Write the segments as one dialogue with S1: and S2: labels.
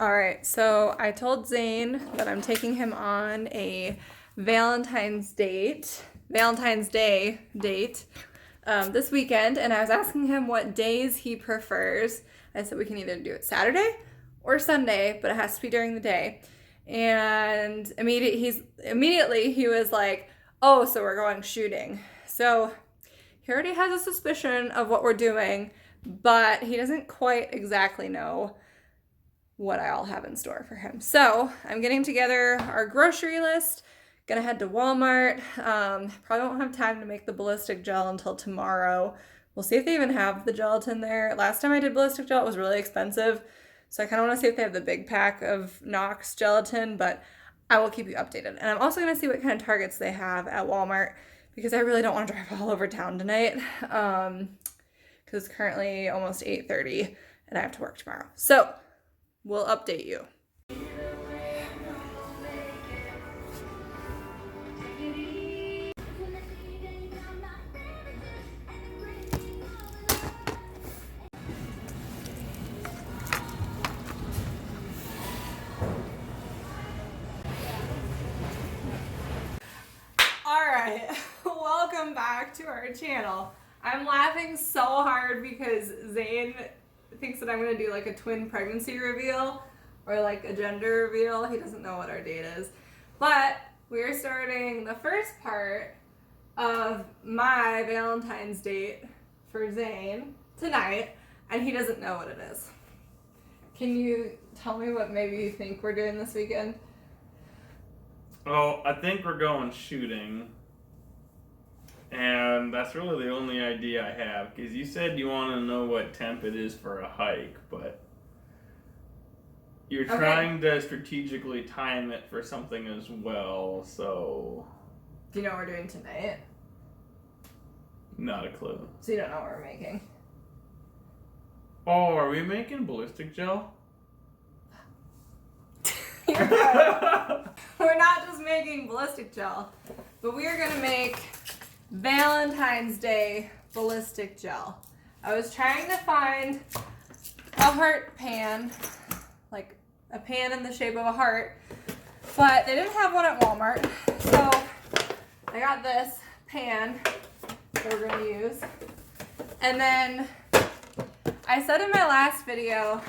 S1: All right, so I told Zane that I'm taking him on a Valentine's Day date this weekend, and I was asking him what days he prefers. I said we can either do it Saturday or Sunday, but it has to be during the day. And immediately he was like, "Oh, so we're going shooting." So he already has a suspicion of what we're doing, but he doesn't quite exactly know what I all have in store for him. So I'm getting together our grocery list. Gonna head to Walmart. Probably won't have time to make the ballistic gel until tomorrow. We'll see if they even have the gelatin there. Last time I did ballistic gel, it was really expensive. So I kind of want to see if they have the big pack of Knox gelatin, but I will keep you updated. And I'm also gonna see what kind of Targets they have at Walmart because I really don't want to drive all over town tonight. Because it's currently almost 8:30 and I have to work tomorrow. So we'll update you. Alright, welcome back to our channel. I'm laughing so hard because Zane thinks that I'm going to do like a twin pregnancy reveal or like a gender reveal. He doesn't know what our date is. But we are starting the first part of my Valentine's date for Zane tonight, and he doesn't know what it is. Can you tell me what maybe you think we're doing this weekend?
S2: Oh, I think we're going shooting. And that's really the only idea I have. Because you said you want to know what temp it is for a hike, but you're trying to strategically time it for something as well, so...
S1: Do you know what we're doing tonight?
S2: Not a clue.
S1: So you don't know what we're making?
S2: Oh, are we making ballistic gel?
S1: You're right. We're not just making ballistic gel, but we are going to make Valentine's Day ballistic gel. I was trying to find a heart pan, like a pan in the shape of a heart, but they didn't have one at Walmart, so I got this pan that we're going to use. And then I said in my last video,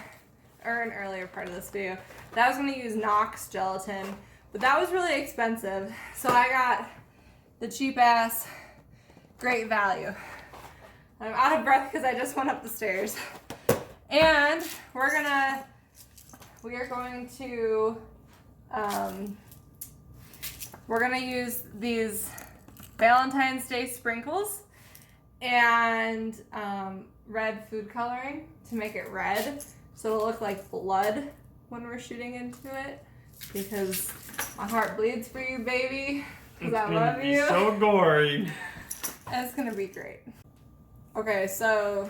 S1: or an earlier part of this video, that I was going to use Knox gelatin, but that was really expensive, so I got the cheap ass Great Value. I'm out of breath because I just went up the stairs. And we are going to use these Valentine's Day sprinkles and red food coloring to make it red, so it'll look like blood when we're shooting into it, because my heart bleeds for you, baby, because I love you.
S2: It's so gory.
S1: It's gonna be great. Okay, so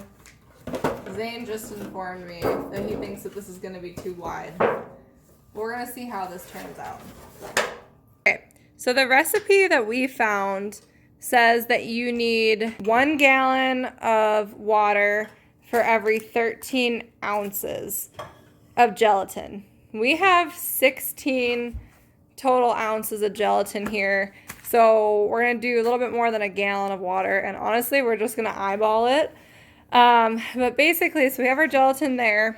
S1: Zane just informed me that he thinks that this is gonna be too wide. We're gonna see how this turns out. Okay, so the recipe that we found says that you need 1 gallon of water for every 13 ounces of gelatin. We have 16 total ounces of gelatin here, so we're gonna do a little bit more than 1 gallon of water, and honestly we're just gonna eyeball it. But basically, so we have our gelatin there,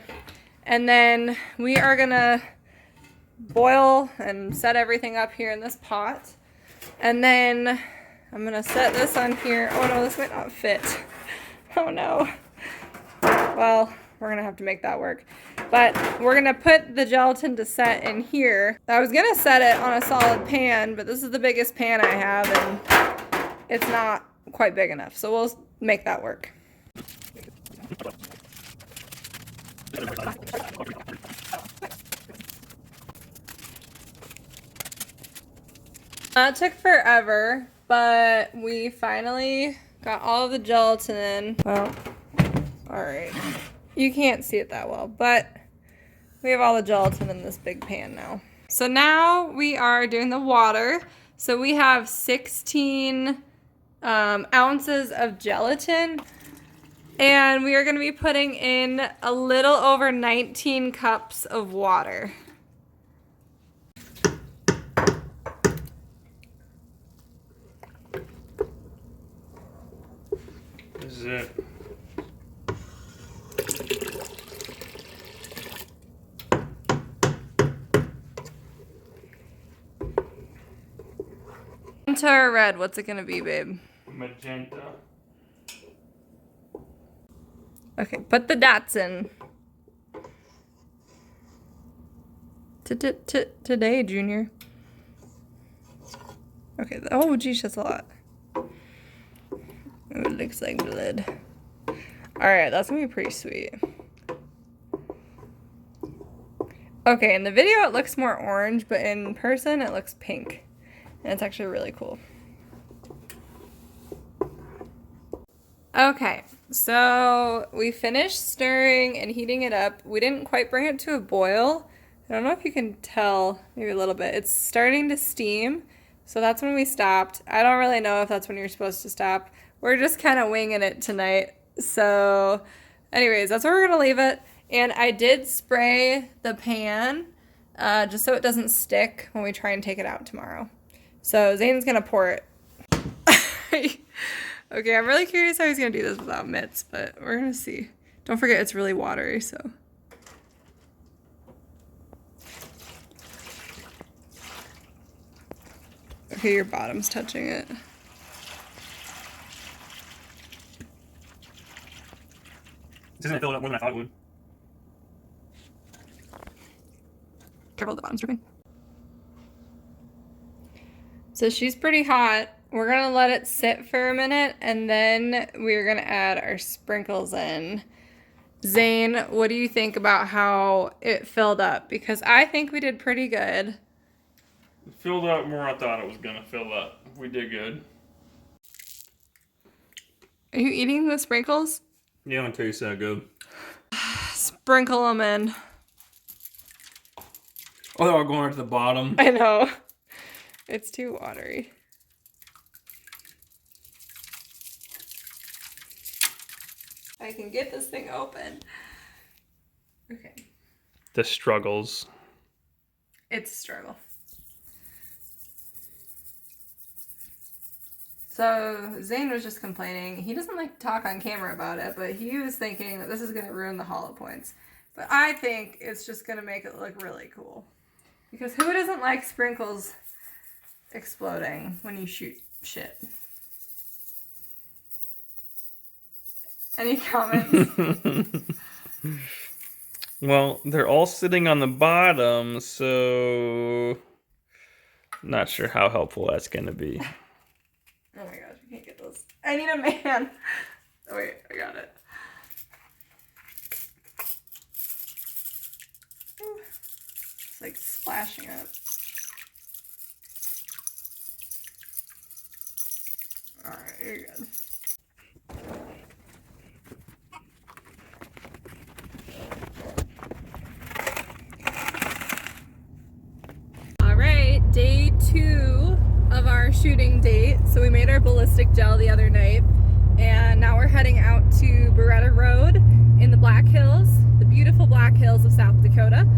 S1: and then we are gonna boil and set everything up here in this pot, and then I'm gonna set this on here. Oh no, this might not fit. Oh no. Well, we're gonna have to make that work. But we're gonna put the gelatin to set in here. I was gonna set it on a solid pan, but this is the biggest pan I have and it's not quite big enough. So we'll make that work. It took forever, but we finally got all of the gelatin in. Well, alright. You can't see it that well, but we have all the gelatin in this big pan now. So now we are doing the water. So we have 16 ounces of gelatin. And we are going to be putting in a little over 19 cups of water.
S2: This is it.
S1: Into our red, what's it going to be, babe?
S2: Magenta.
S1: Okay, put the dots in. Today, Junior. Okay, oh geez, that's a lot. It looks like blood. Alright, that's gonna be pretty sweet. Okay, in the video it looks more orange, but in person it looks pink. And it's actually really cool. Okay, so we finished stirring and heating it up. We didn't quite bring it to a boil. I don't know if you can tell, maybe a little bit. It's starting to steam, so that's when we stopped. I don't really know if that's when you're supposed to stop. We're just kind of winging it tonight. So anyways, that's where we're going to leave it. And I did spray the pan just so it doesn't stick when we try and take it out tomorrow. So Zane's going to pour it. Okay, I'm really curious how he's going to do this without mitts, but we're going to see. Don't forget it's really watery, so. Okay, your bottom's touching it.
S2: This isn't filled up more than I thought it would.
S1: Careful, the bottom's dripping. So she's pretty hot. We're gonna let it sit for a minute and then we're gonna add our sprinkles in. Zane, what do you think about how it filled up? Because I think we did pretty good.
S2: It filled up more than I thought it was gonna fill up. We did good.
S1: Are you eating the sprinkles?
S2: Yeah, it tastes that good.
S1: Sprinkle them in.
S2: Oh, they're all going right to the bottom.
S1: I know. It's too watery. I can get this thing open. Okay.
S2: The struggles.
S1: It's a struggle. So Zane was just complaining. He doesn't like to talk on camera about it, but he was thinking that this is going to ruin the hollow points. But I think it's just going to make it look really cool. Because who doesn't like sprinkles exploding when you shoot shit? Any comments?
S2: Well, they're all sitting on the bottom, so not sure how helpful that's going to be.
S1: Oh my gosh, I can't get those. I need a man. Oh wait, I got it. It's like splashing up. Alright, you're good. Alright, day 2 of our shooting date. So we made our ballistic gel the other night, and now we're heading out to Beretta Road in the Black Hills, the beautiful Black Hills of South Dakota,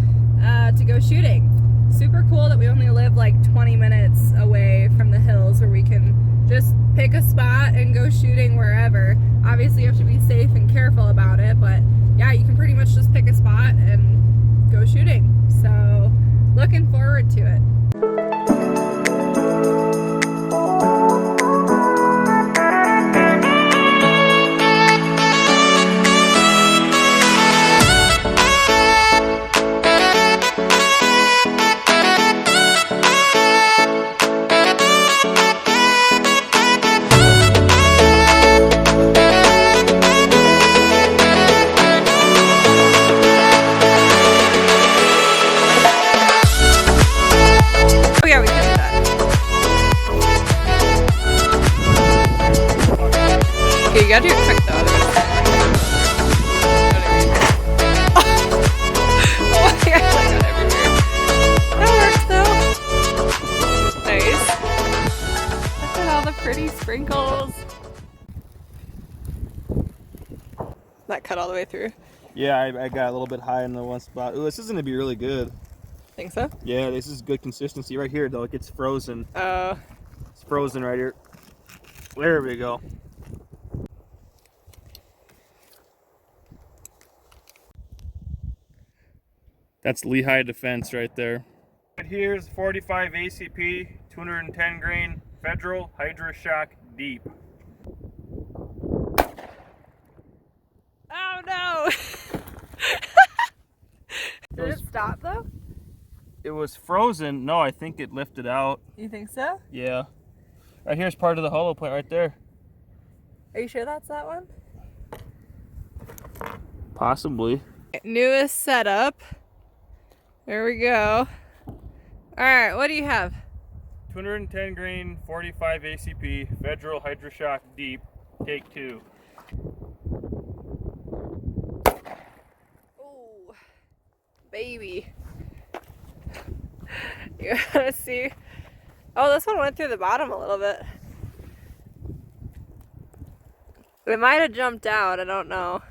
S1: to go shooting. Super cool that we only live like 20 minutes away from the hills where we can just pick a spot and go shooting wherever. Obviously you have to be safe and careful about it, but yeah, you can pretty much just pick a spot and go shooting. So looking forward to it. Oh yeah, we can do that. Okay, you gotta do it quick though, otherwise oh my gosh, I got everywhere. That works though. Nice. Look at all the pretty sprinkles. cut all the way through.
S3: Yeah, I got a little bit high in the one spot. Ooh, this is gonna be really good.
S1: Think so?
S3: Yeah, this is good consistency right here though. It gets frozen.
S1: Oh.
S3: It's frozen right here. There we go. That's Lehigh Defense right there. Right here's 45 ACP, 210 grain Federal Hydroshock Deep.
S1: Oh no! Did it stop though?
S3: It was frozen. No, I think it lifted out.
S1: You think so?
S3: Yeah. Right here's part of the hollow point right there.
S1: Are you sure that's that one?
S3: Possibly.
S1: Newest setup. There we go. Alright, what do you have?
S3: 210 grain 45 ACP Federal Hydroshock Deep, take 2.
S1: Oh, baby. You gotta see. Oh, this one went through the bottom a little bit. It might have jumped out, I don't know.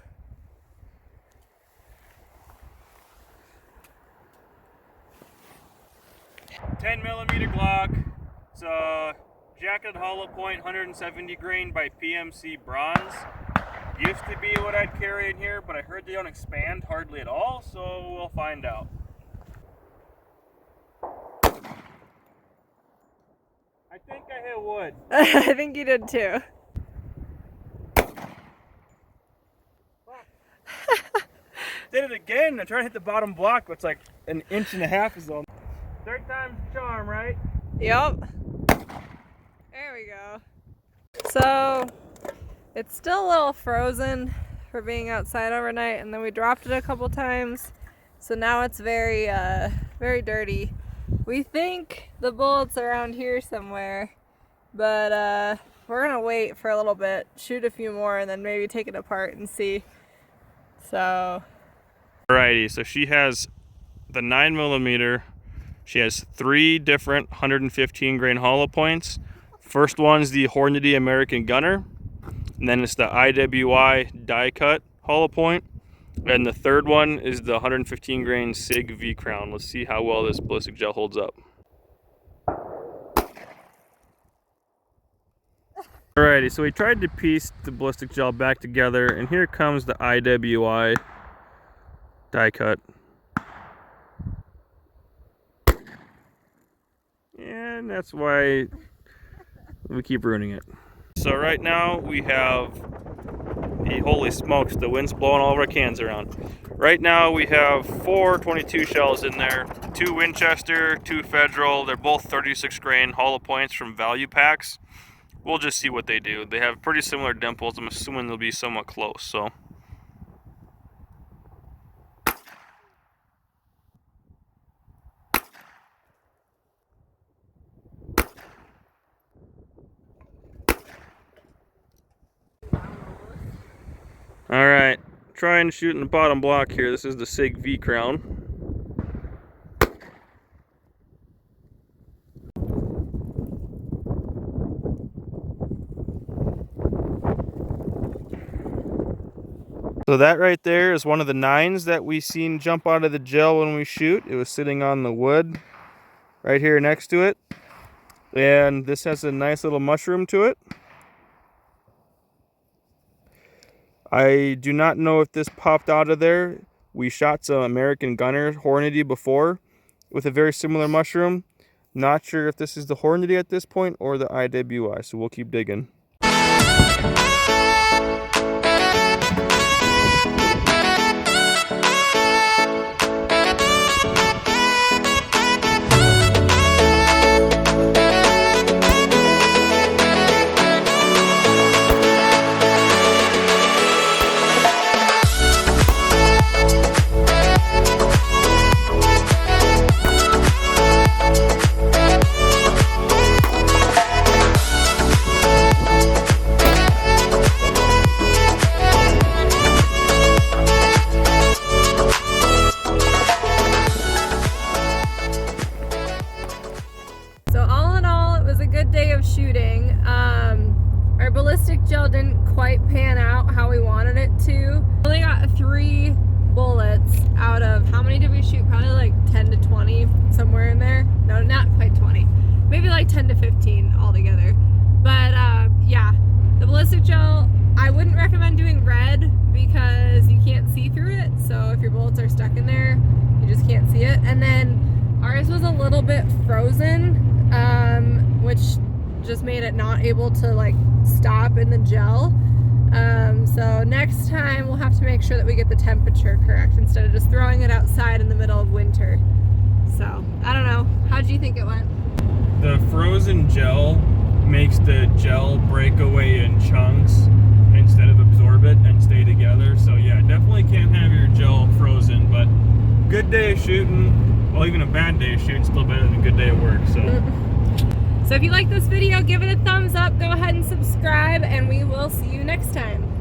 S3: $10mm Glock. It's a jacketed hollow point, 170 grain by PMC bronze. Used to be what I'd carry in here, but I heard they don't expand hardly at all, so we'll find out. I think I hit wood.
S1: I think you did too.
S3: Did it again. I'm trying to hit the bottom block, but it's like an inch and a half is all. Third time's the charm, right?
S1: Yep. There we go. So it's still a little frozen for being outside overnight, and then we dropped it a couple times. So now it's very, very dirty. We think the bullet's around here somewhere, but we're gonna wait for a little bit, shoot a few more, and then maybe take it apart and see. So.
S3: Alrighty, so she has the 9mm. She has 3 different 115 grain hollow points. First one's the Hornady American Gunner, and then it's the IWI die cut hollow point, and the third one is the 115 grain SIG V Crown. Let's see how well this ballistic gel holds up. Alrighty, so we tried to piece the ballistic gel back together, and here comes the IWI die cut. And that's why we keep ruining it. So right now we have, holy smokes, the wind's blowing all of our cans around. Right now we have 4 22 shells in there, 2 Winchester, 2 Federal. They're both 36 grain hollow points from value packs. We'll just see what they do. They have pretty similar dimples. I'm assuming they'll be somewhat close, so. Alright, trying to shoot in the bottom block here. This is the SIG V Crown. So that right there is one of the 9s that we seen jump out of the gel when we shoot. It was sitting on the wood right here next to it. And this has a nice little mushroom to it. I do not know if this popped out of there. We shot some American Gunner Hornady before with a very similar mushroom. Not sure if this is the Hornady at this point or the IWI, so we'll keep digging.
S1: Our ballistic gel didn't quite pan out how we wanted it to. We only got 3 bullets out of, how many did we shoot? Probably like 10 to 20, somewhere in there. No, not quite 20. Maybe like 10 to 15 altogether. But yeah, the ballistic gel, I wouldn't recommend doing red because you can't see through it. So if your bullets are stuck in there, you just can't see it. And then ours was a little bit frozen, which just made it not able to like stop in the gel. So next time we'll have to make sure that we get the temperature correct instead of just throwing it outside in the middle of winter. So I don't know. How do you think it went?
S3: The frozen gel makes the gel break away in chunks instead of absorb it and stay together. So yeah, definitely can't have your gel frozen, but good day of shooting, well, even a bad day of shooting, still better than a good day of work. So
S1: if you like this video, give it a thumbs up, go ahead and subscribe, and we will see you next time.